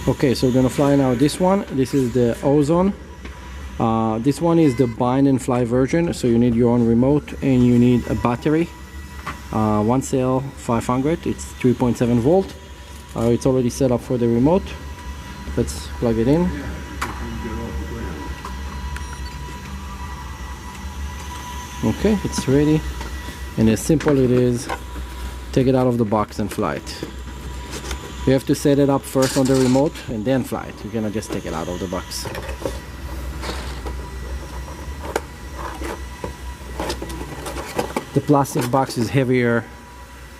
Okay, so we're gonna fly now this one. This is the Ozone. This one is the bind and fly version, so you need your own remote and you need a battery. One cell 500, it's 3.7 volt. It's already set up for the remote. Let's plug it in. Okay, it's ready, and as simple it is. Take it out of the box and fly it. You have to set it up first on the remote and then fly it. You cannot just take it out of the box. The plastic box is heavier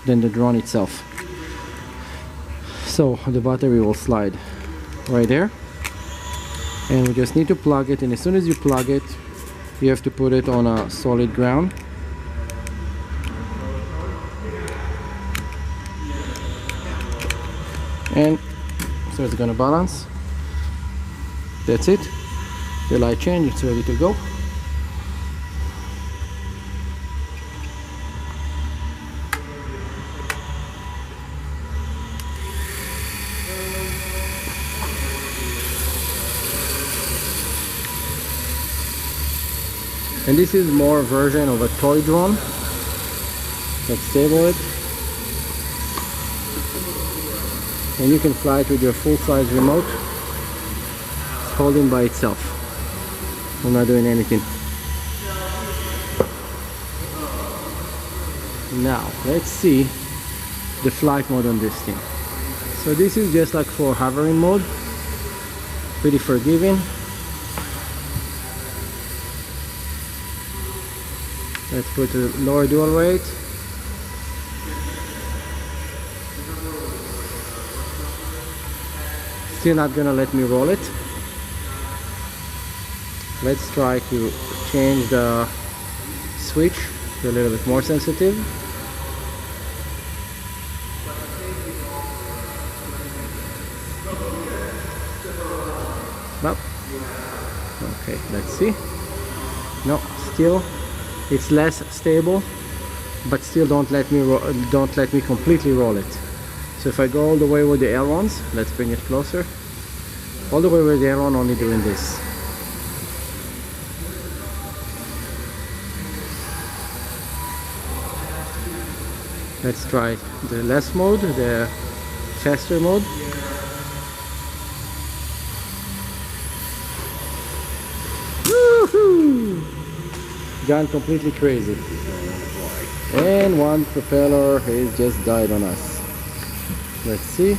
than the drone itself. So the battery will slide right there. And we just need to plug it, and as soon as you plug it, you have to put it on a solid ground. And so it's gonna balance. That's it. The light change, it's ready to go. And this is more version of a toy drone. Let's stable it. And you can fly it with your full-size remote. It's holding by itself. I'm not doing anything. Now, let's see the flight mode on this thing. So this is just like for hovering mode. Pretty forgiving. Let's put a lower dual rate. Still not gonna let me roll it. Let's try to change the switch to a little bit more sensitive. Up. Okay, let's see. No, still it's less stable, but still don't let me completely roll it. So if I go all the way with the ailerons, let's bring it closer. All the way with the aileron, only doing this. Let's try the less mode, the faster mode. Woohoo! Gone completely crazy. And one propeller has just died on us. Let's see.